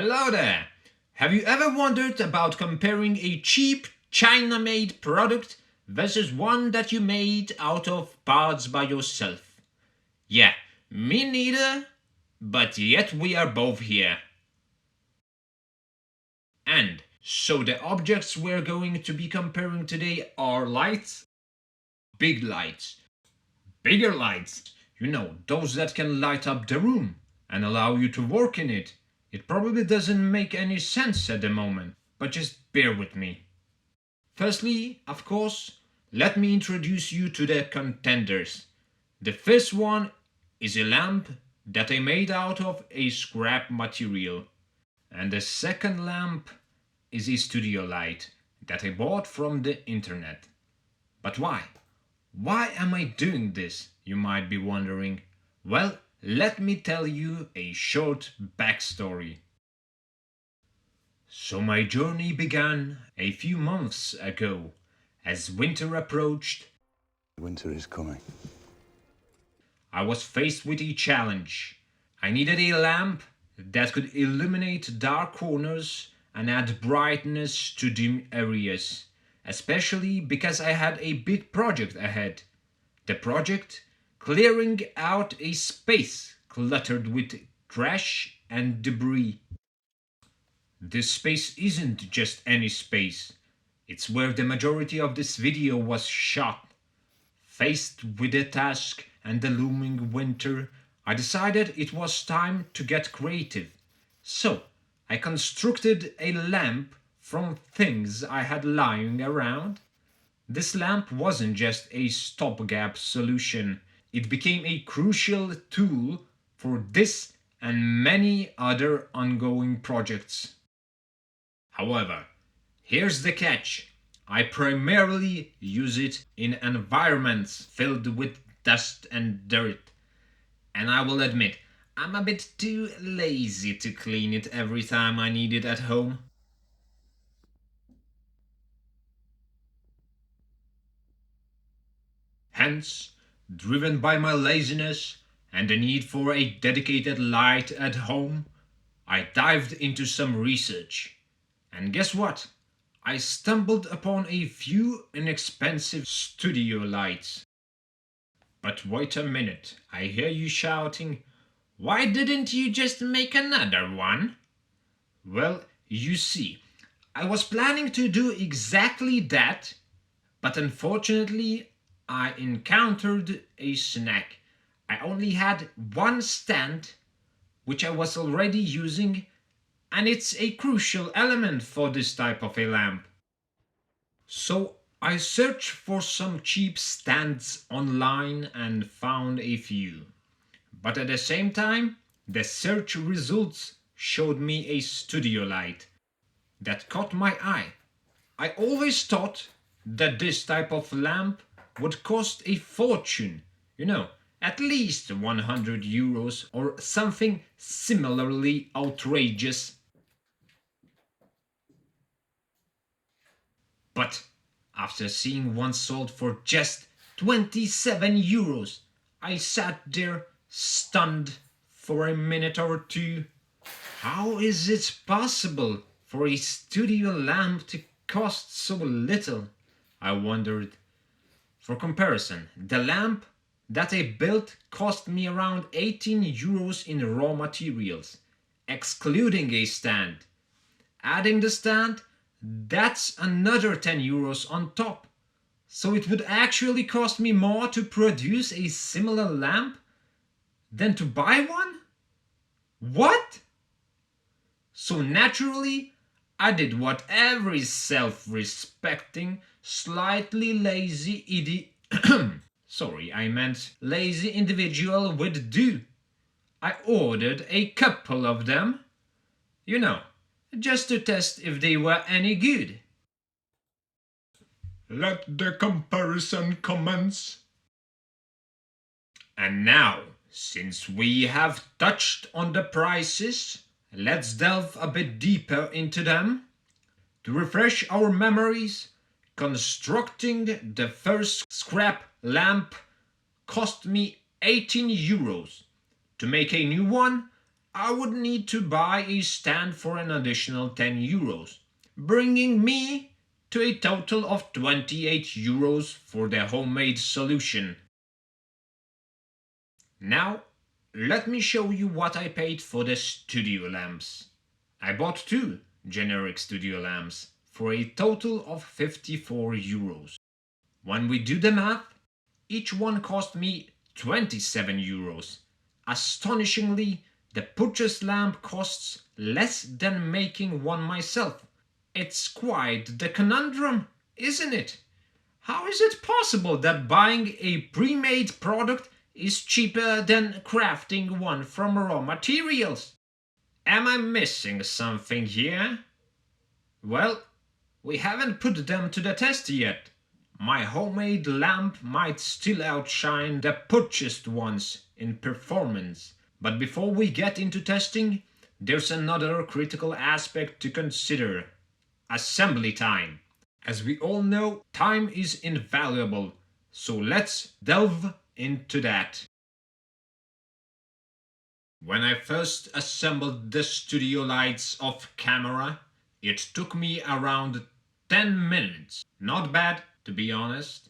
Hello there! Have you ever wondered about comparing a cheap China-made product versus one that you made out of parts by yourself? Yeah, me neither, but yet we are both here. And so the objects we're going to be comparing today are lights, big lights, bigger lights, those that can light up the room and allow you to work in it. It probably doesn't make any sense at the moment, but just bear with me. Firstly, of course, let me introduce you to the contenders. The first one is a lamp that I made out of a scrap material. And the second lamp is a studio light that I bought from the internet. But why? Why am I doing this, you might be wondering? Well, let me tell you a short backstory. So my journey began a few months ago. As winter approached, Winter is coming. I was faced with a challenge. I needed a lamp that could illuminate dark corners and add brightness to dim areas, especially because I had a big project ahead. The project clearing out a space cluttered with trash and debris. This space isn't just any space. It's where the majority of this video was shot. Faced with the task and the looming winter, I decided it was time to get creative. So, I constructed a lamp from things I had lying around. This lamp wasn't just a stopgap solution, it became a crucial tool for this and many other ongoing projects. However, here's the catch. I primarily use it in environments filled with dust and dirt. And I will admit, I'm a bit too lazy to clean it every time I need it at home. Hence, driven by my laziness and the need for a dedicated light at home, I dived into some research. And guess what? I stumbled upon a few inexpensive studio lights. But wait a minute, I hear you shouting, why didn't you just make another one? Well, you see, I was planning to do exactly that, but unfortunately, I encountered a snag. I only had one stand, which I was already using, and it's a crucial element for this type of a lamp. So I searched for some cheap stands online and found a few. But at the same time, the search results showed me a studio light that caught my eye. I always thought that this type of lamp would cost a fortune, at least 100 euros or something similarly outrageous. But after seeing one sold for just 27 euros, I sat there stunned for a minute or two. How is it possible for a studio lamp to cost so little? I wondered. For comparison, the lamp that I built cost me around 18 euros in raw materials, excluding a stand. Adding the stand, that's another 10 euros on top. So it would actually cost me more to produce a similar lamp than to buy one? What? So naturally, I did what every self-respecting, slightly lazy lazy individual would do. I ordered a couple of them, just to test if they were any good. Let the comparison commence. And now, since we have touched on the prices, let's delve a bit deeper into them. To refresh our memories, constructing the first scrap lamp cost me 18 euros. To make a new one, I would need to buy a stand for an additional €10, bringing me to a total of €28 for the homemade solution. Now, let me show you what I paid for the studio lamps. I bought two generic studio lamps for a total of €54. When we do the math, each one cost me €27. Astonishingly, the purchased lamp costs less than making one myself. It's quite the conundrum, isn't it? How is it possible that buying a pre-made product is cheaper than crafting one from raw materials? Am I missing something here? Well, we haven't put them to the test yet. My homemade lamp might still outshine the purchased ones in performance. But before we get into testing, there's another critical aspect to consider: assembly time. As we all know, time is invaluable, so let's delve into that. When I first assembled the studio lights off camera, it took me around 10 minutes. Not bad, to be honest.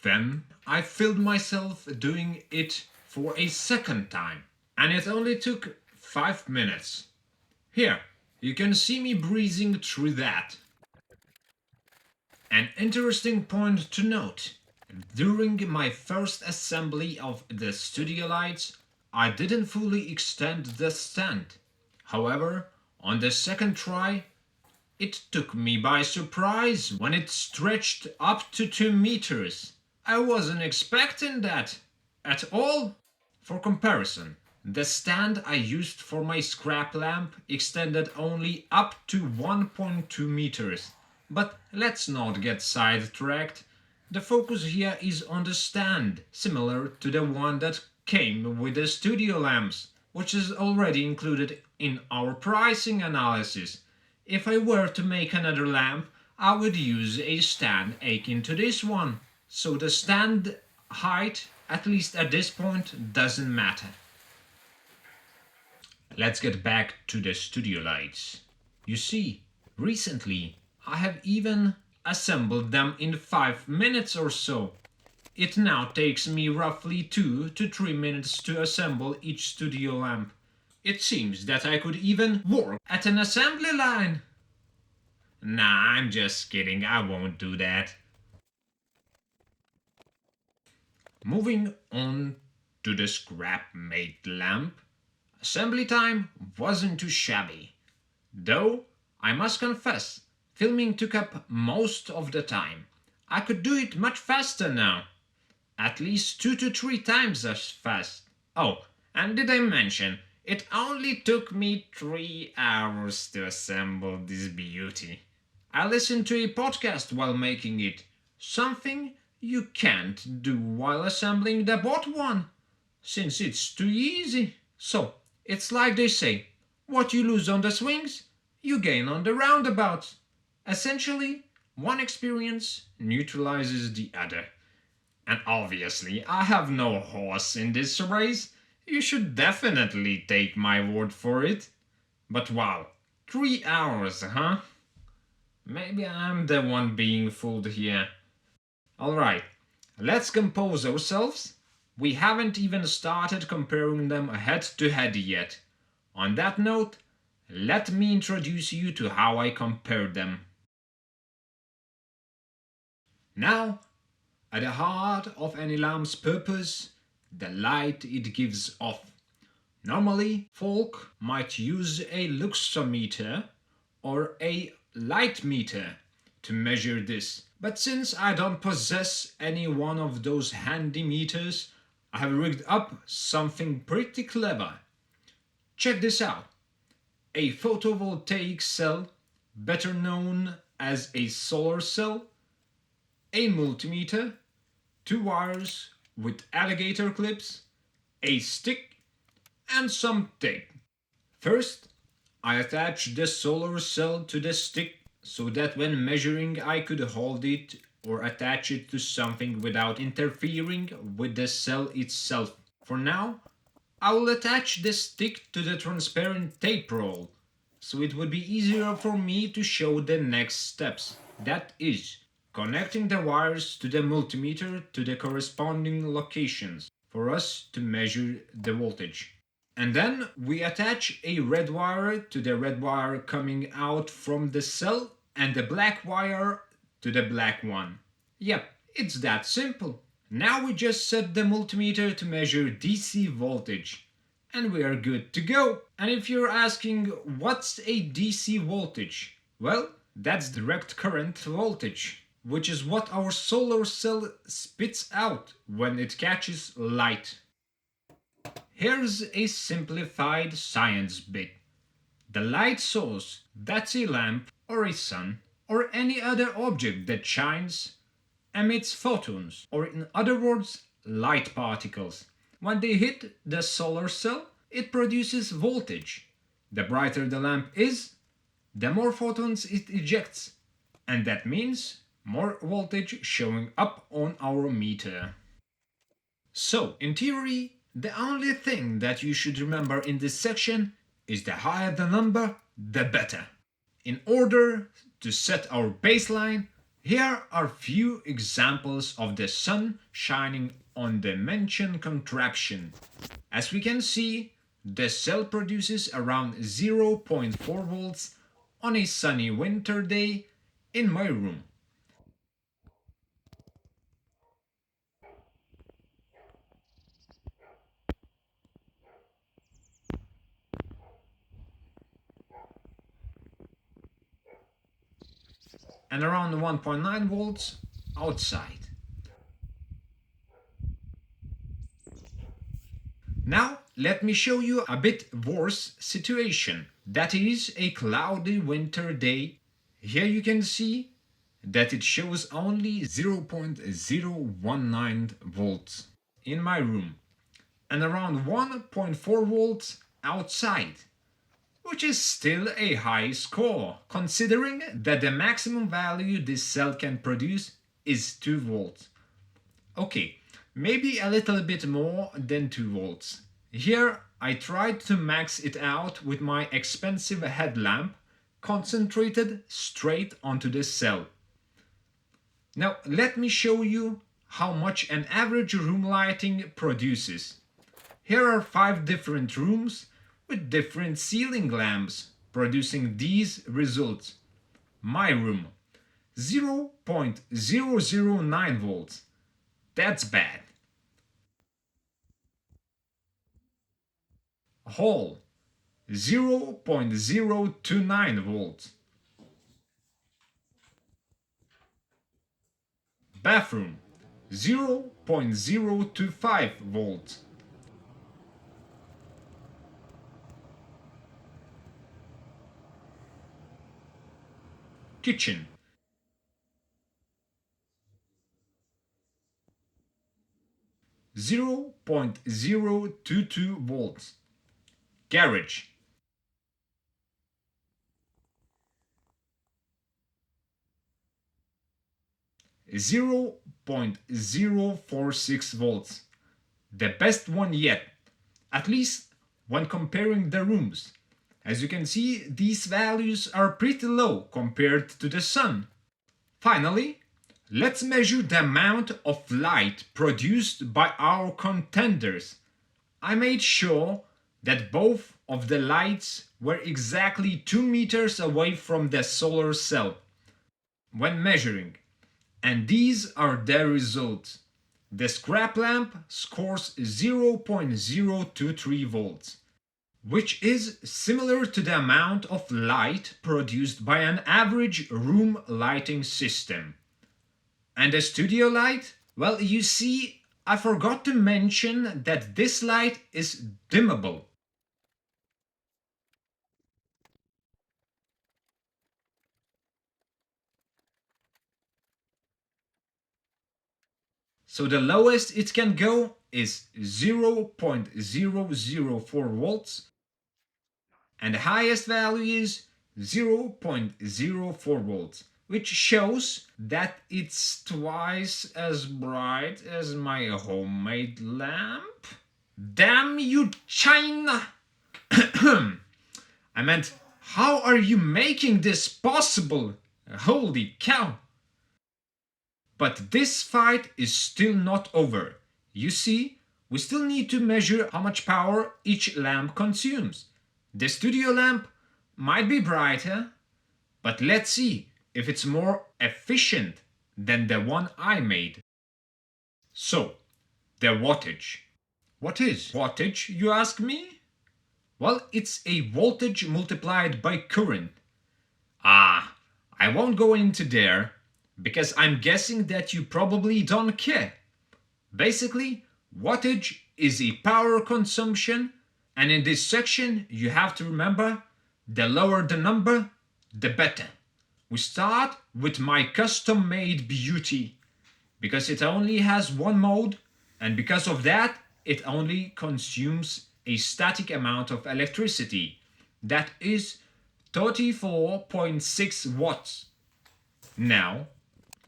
Then I filmed myself doing it for a second time, and it only took 5 minutes. Here, you can see me breezing through that. An interesting point to note: during my first assembly of the studio lights, I didn't fully extend the stand. However, on the second try, it took me by surprise when it stretched up to 2 meters. I wasn't expecting that at all. For comparison, the stand I used for my scrap lamp extended only up to 1.2 meters. But let's not get sidetracked. The focus here is on the stand, similar to the one that came with the studio lamps, which is already included in our pricing analysis. If I were to make another lamp, I would use a stand akin to this one, so the stand height, at least at this point, doesn't matter. Let's get back to the studio lights. You see, recently I have even assembled them in 5 minutes or so. It now takes me roughly 2 to 3 minutes to assemble each studio lamp. It seems that I could even work at an assembly line. Nah, I'm just kidding, I won't do that. Moving on to the scrap-made lamp, assembly time wasn't too shabby. Though, I must confess, filming took up most of the time. I could do it much faster now. At least 2 to 3 times as fast. Oh, and did I mention, it only took me 3 hours to assemble this beauty. I listened to a podcast while making it, something you can't do while assembling the bot one, since it's too easy. So, it's like they say, what you lose on the swings, you gain on the roundabouts. Essentially, one experience neutralizes the other. And obviously, I have no horse in this race. You should definitely take my word for it. But wow, 3 hours, huh? Maybe I'm the one being fooled here. Alright, let's compose ourselves. We haven't even started comparing them head to head yet. On that note, let me introduce you to how I compared them. Now, at the heart of any lamp's purpose, the light it gives off. Normally, folk might use a luxometer or a light meter to measure this. But since I don't possess any one of those handy meters, I have rigged up something pretty clever. Check this out. A photovoltaic cell, better known as a solar cell, a multimeter, 2 wires with alligator clips, a stick, and some tape. First, I attached the solar cell to the stick so that when measuring I could hold it or attach it to something without interfering with the cell itself. For now, I will attach the stick to the transparent tape roll, so it would be easier for me to show the next steps. That is, connecting the wires to the multimeter to the corresponding locations for us to measure the voltage. And then we attach a red wire to the red wire coming out from the cell and the black wire to the black one. Yep, it's that simple. Now we just set the multimeter to measure DC voltage and we are good to go. And if you're asking what's a DC voltage? Well, that's direct current voltage, which is what our solar cell spits out when it catches light. Here's a simplified science bit. The light source, that's a lamp or a sun or any other object that shines, emits photons, or in other words, light particles. When they hit the solar cell, it produces voltage. The brighter the lamp is, the more photons it ejects, and that means more voltage showing up on our meter. So, in theory, the only thing that you should remember in this section is the higher the number, the better. In order to set our baseline, here are few examples of the sun shining on the mentioned contraption. As we can see, the cell produces around 0.4 volts on a sunny winter day in my room. And around 1.9 volts outside. Now let me show you a bit worse situation. That is a cloudy winter day. Here you can see that it shows only 0.019 volts in my room and around 1.4 volts outside, which is still a high score, considering that the maximum value this cell can produce is 2 volts. Okay, maybe a little bit more than 2 volts. Here I tried to max it out with my expensive headlamp, concentrated straight onto the cell. Now let me show you how much an average room lighting produces. Here are 5 different rooms with different ceiling lamps producing these results. My room, 0.009 volts. That's bad. Hall, 0.029 volts. Bathroom, 0.025 volts. Kitchen, 0.022 volts. Garage, 0.046 volts. The best one yet, at least when comparing the rooms. As you can see, these values are pretty low compared to the sun. Finally, let's measure the amount of light produced by our contenders. I made sure that both of the lights were exactly 2 meters away from the solar cell when measuring, and these are the results. The scrap lamp scores 0.023 volts, which is similar to the amount of light produced by an average room lighting system. And the studio light? Well, you see, I forgot to mention that this light is dimmable. So the lowest it can go is 0.004 volts and the highest value is 0.04 volts, which shows that it's twice as bright as my homemade lamp. Damn you, China! I meant, how are you making this possible? Holy cow! But this fight is still not over. You see, we still need to measure how much power each lamp consumes. The studio lamp might be brighter, but let's see if it's more efficient than the one I made. So, the wattage. What is wattage, you ask me? Well, it's a voltage multiplied by current. Ah, I won't go into there because I'm guessing that you probably don't care. Basically, wattage is a power consumption, and in this section you have to remember the lower the number, the better. We start with my custom made beauty because it only has one mode, and because of that, it only consumes a static amount of electricity. That is 34.6 watts. Now,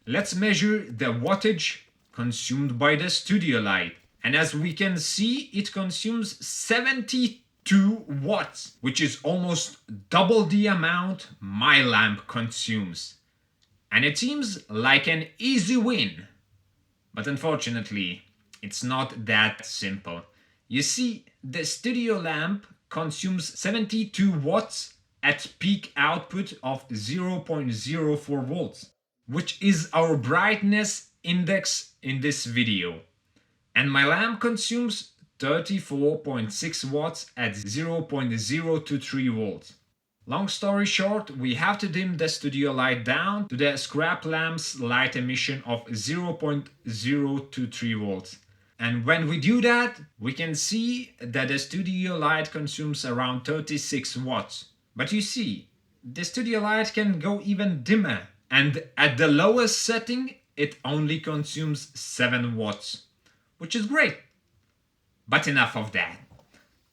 let's measure the wattage consumed by the studio light. And as we can see, it consumes 72 watts, which is almost double the amount my lamp consumes. And it seems like an easy win. But unfortunately, it's not that simple. You see, the studio lamp consumes 72 watts at peak output of 0.04 volts, which is our brightness index in this video. And my lamp consumes 34.6 watts at 0.023 volts. Long story short, we have to dim the studio light down to the scrap lamp's light emission of 0.023 volts. And when we do that, we can see that the studio light consumes around 36 watts. But you see, the studio light can go even dimmer, and at the lowest setting, it only consumes 7 watts, which is great. But enough of that.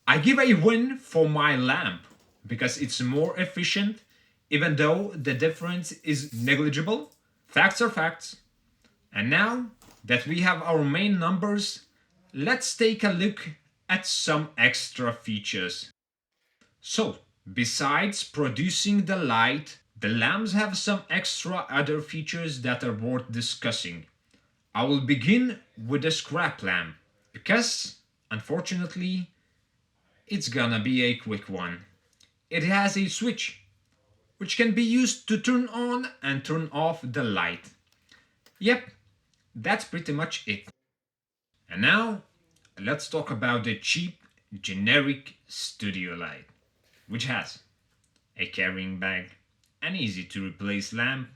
I give a win for my lamp because it's more efficient, even though the difference is negligible. Facts are facts. And now that we have our main numbers, let's take a look at some extra features. So, besides producing the light, the lamps have some extra other features that are worth discussing. I will begin with the scrap lamp because, unfortunately, it's gonna be a quick one. It has a switch, which can be used to turn on and turn off the light. Yep, that's pretty much it. And now, let's talk about the cheap, generic studio light, which has a carrying bag, an easy to replace lamp,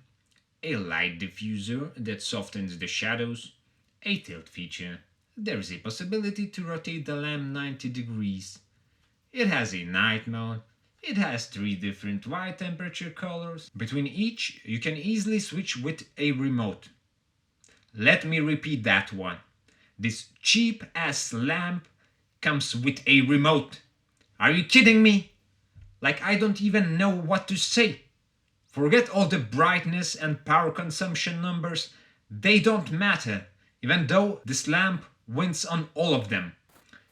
a light diffuser that softens the shadows, a tilt feature. There is a possibility to rotate the lamp 90 degrees. It has a night mode. It has 3 different white temperature colors. Between each, you can easily switch with a remote. Let me repeat that one. This cheap ass lamp comes with a remote. Are you kidding me? Like I don't even know what to say. Forget all the brightness and power consumption numbers. They don't matter, even though this lamp wins on all of them.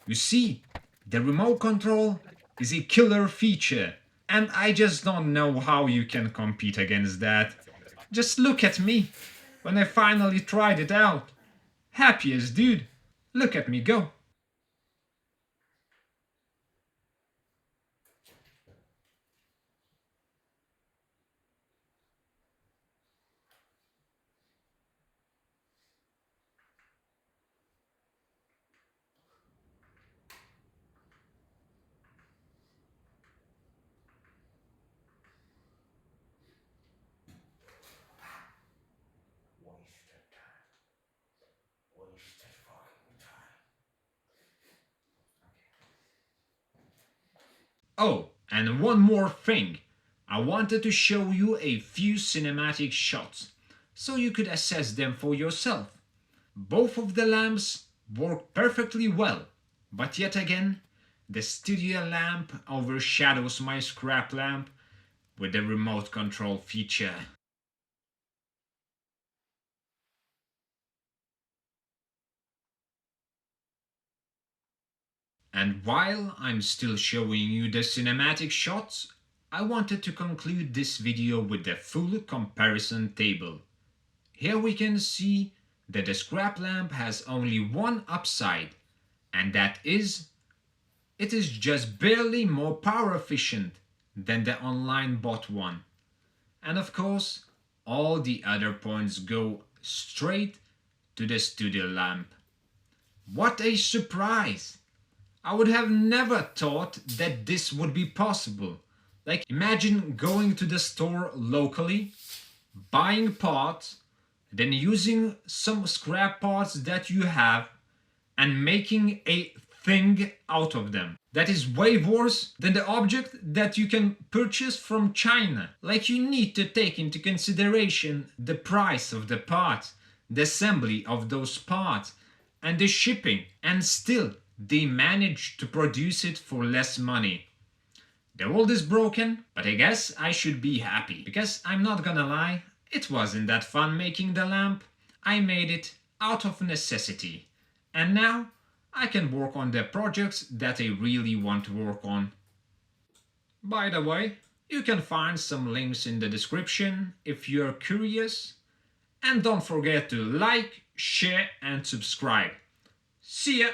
You see, the remote control is a killer feature, and I just don't know how you can compete against that. Just look at me when I finally tried it out. Happiest dude. Look at me go. Oh, and one more thing. I wanted to show you a few cinematic shots so you could assess them for yourself. Both of the lamps work perfectly well, but yet again, the studio lamp overshadows my scrap lamp with the remote control feature. And while I'm still showing you the cinematic shots, I wanted to conclude this video with the full comparison table. Here we can see that the scrap lamp has only one upside, and that is, it is just barely more power efficient than the online bought one. And of course, all the other points go straight to the studio lamp. What a surprise! I would have never thought that this would be possible. Like, imagine going to the store locally, buying parts, then using some scrap parts that you have and making a thing out of them. That is way worse than the object that you can purchase from China. Like, you need to take into consideration the price of the parts, the assembly of those parts, and the shipping, and still they manage to produce it for less money. The world is broken, but I guess I should be happy, because I'm not gonna lie, it wasn't that fun making the lamp. I made it out of necessity, and now I can work on the projects that I really want to work on. By the way, you can find some links in the description if you're curious, and don't forget to like, share and subscribe. See ya!